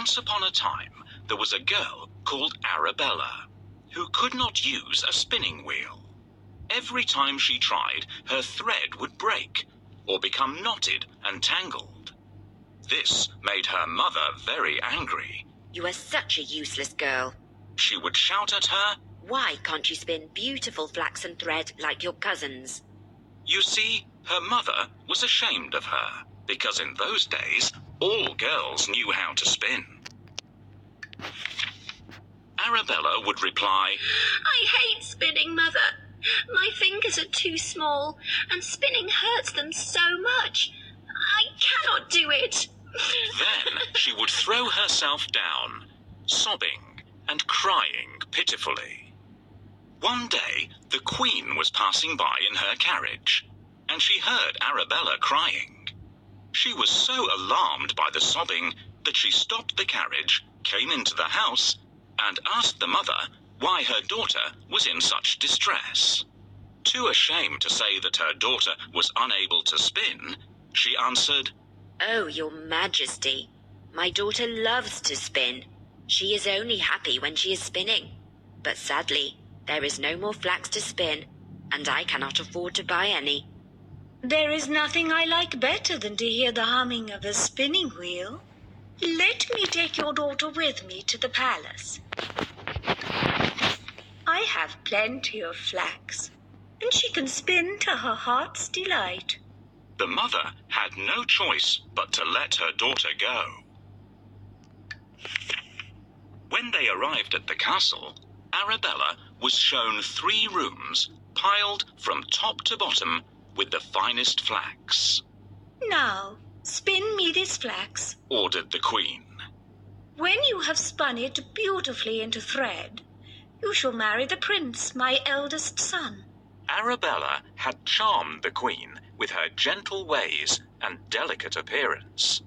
Once upon a time, there was a girl called Arabella, who could not use a spinning wheel. Every time she tried, her thread would break, or become knotted and tangled. This made her mother very angry. You are such a useless girl. She would shout at her. Why can't you spin beautiful flaxen thread like your cousins? You see, her mother was ashamed of her, because in those days, all girls knew how to spin. Arabella would reply, I hate spinning, Mother. My fingers are too small, and spinning hurts them so much. I cannot do it. Then she would throw herself down, sobbing and crying pitifully. One day, the Queen was passing by in her carriage, and she heard Arabella crying. She was so alarmed by the sobbing that she stopped the carriage, came into the house, and asked the mother why her daughter was in such distress. Too ashamed to say that her daughter was unable to spin, she answered, Oh, your Majesty, my daughter loves to spin. She is only happy when she is spinning. But sadly, there is no more flax to spin, and I cannot afford to buy any. There is nothing I like better than to hear the humming of a spinning wheel. Let me take your daughter with me to the palace. I have plenty of flax, and she can spin to her heart's delight. The mother had no choice but to let her daughter go. When they arrived at the castle, Arabella was shown 3 rooms piled from top to bottom with the finest flax. Now, spin me this flax, ordered the Queen. When you have spun it beautifully into thread, you shall marry the prince, my eldest son. Arabella had charmed the Queen with her gentle ways and delicate appearance.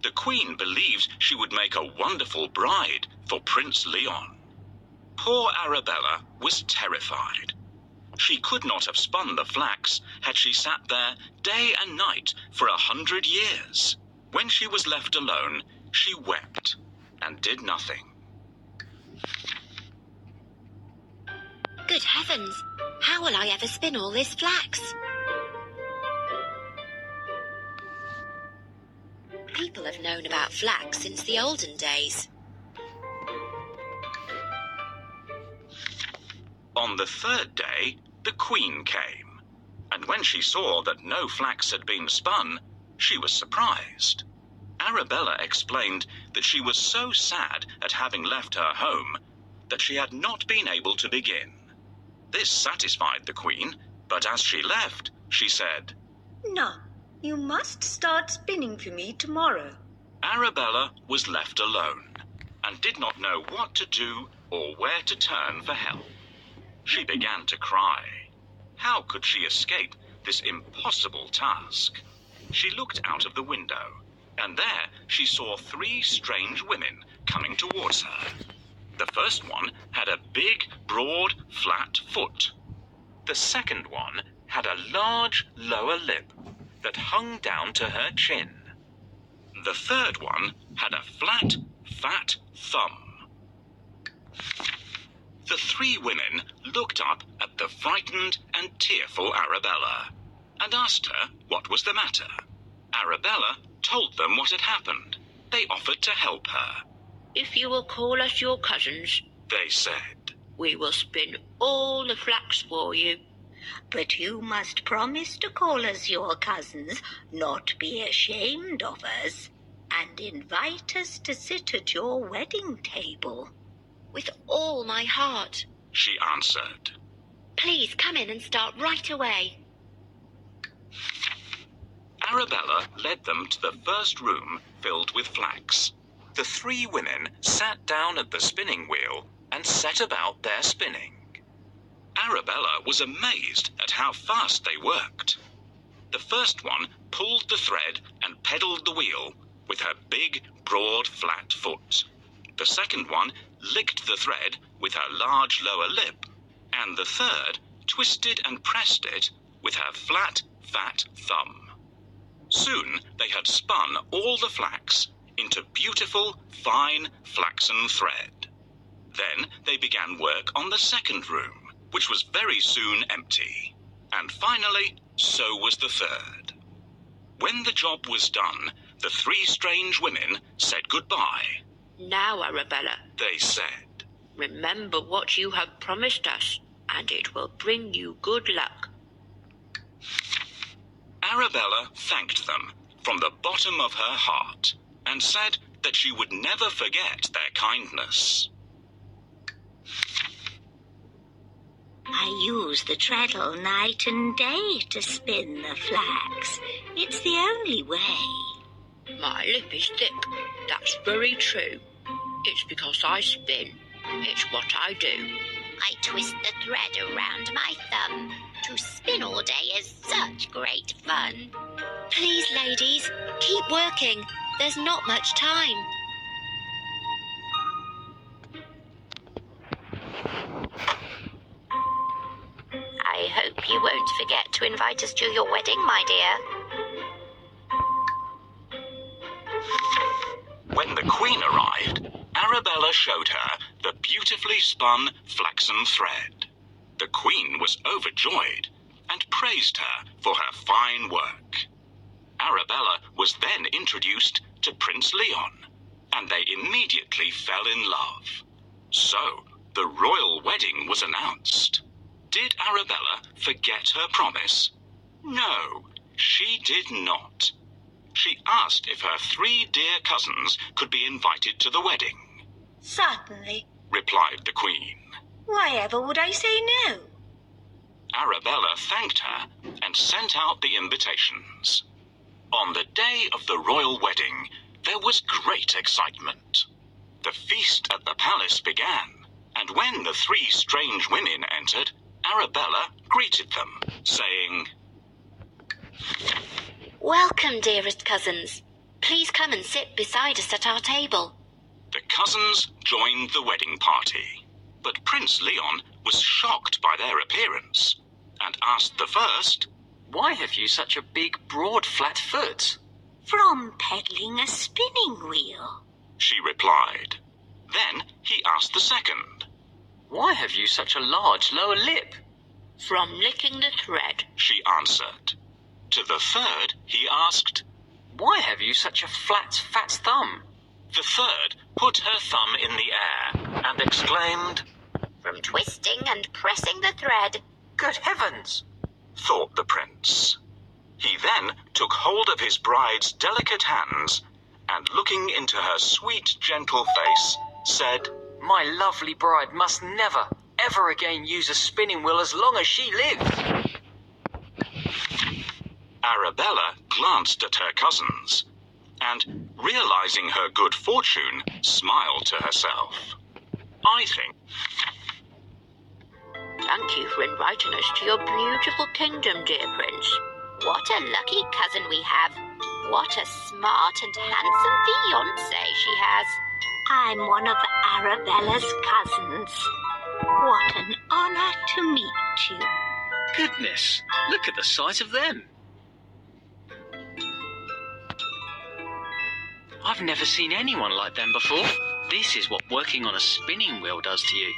The Queen believed she would make a wonderful bride for Prince Leon. Poor Arabella was terrified. She could not have spun the flax had she sat there day and night for 100 years. When she was left alone, she wept and did nothing. Good heavens! How will I ever spin all this flax? People have known about flax since the olden days. On the 3rd day, the Queen came, and when she saw that no flax had been spun, she was surprised. Arabella explained that she was so sad at having left her home that she had not been able to begin. This satisfied the Queen, but as she left, she said, Now, you must start spinning for me tomorrow. Arabella was left alone and did not know what to do or where to turn for help. She began to cry. How could she escape this impossible task? She looked out of the window, and there she saw 3 strange women coming towards her. The first one had a big, broad, flat foot. The second one had a large lower lip that hung down to her chin. The third one had a flat, fat thumb. The 3 women looked up at the frightened and tearful Arabella and asked her what was the matter. Arabella told them what had happened. They offered to help her. If you will call us your cousins, They said, we will spin all the flax for you. But you must promise to call us your cousins, not be ashamed of us, and invite us to sit at your wedding table. With all my heart. she answered. Please come in and start right away. Arabella led them to the first room filled with flax. The 3 women sat down at the spinning wheel and set about their spinning. Arabella was amazed at how fast they worked. The first one pulled the thread and pedalled the wheel with her big, broad, flat foot. The second one licked the thread with her large lower lip, and the third twisted and pressed it with her flat, fat thumb. Soon they had spun all the flax into beautiful, fine flaxen thread. Then they began work on the second room, which was very soon empty. And finally, so was the third. When the job was done, the three strange women said goodbye. Now, Arabella, They said, remember what you have promised us, and it will bring you good luck. Arabella thanked them from the bottom of her heart and said that she would never forget their kindness. I use the treadle night and day to spin the flax. It's the only way. My lip is thick. That's very true. It's because I spin. It's what I do. I twist the thread around my thumb. To spin all day is such great fun. Please, ladies, keep working. There's not much time. I hope you won't forget to invite us to your wedding, my dear. When the Queen arrived, Arabella showed her the beautifully spun flaxen thread. The Queen was overjoyed and praised her for her fine work. Arabella was then introduced to Prince Leon, and they immediately fell in love. So, the royal wedding was announced. Did Arabella forget her promise? No, she did not. She asked if her three dear cousins could be invited to the wedding. Certainly. Replied the Queen. Why ever would I say no? Arabella thanked her and sent out the invitations. On the day of the royal wedding, there was great excitement. The feast at the palace began, and when the three strange women entered, Arabella greeted them, saying, Welcome, dearest cousins. Please come and sit beside us at our table. The cousins joined the wedding party, but Prince Leon was shocked by their appearance and asked the first, Why have you such a big, broad, flat foot? From peddling a spinning wheel. She replied. Then he asked the second. Why have you such a large lower lip? From licking the thread. She answered. To the third he asked, Why have you such a fat thumb? The third put her thumb in the air and exclaimed, From twisting and pressing the thread. Good heavens! Thought the prince. He then took hold of his bride's delicate hands and, looking into her sweet, gentle face, said, My lovely bride must never, ever again use a spinning wheel as long as she lives. Arabella glanced at her cousins and, realizing her good fortune, smiled to herself. I think... Thank you for inviting us to your beautiful kingdom, dear prince. What a lucky cousin we have. What a smart and handsome fiancé she has. I'm one of Arabella's cousins. What an honor to meet you. Goodness, look at the size of them. I've never seen anyone like them before. This is what working on a spinning wheel does to you.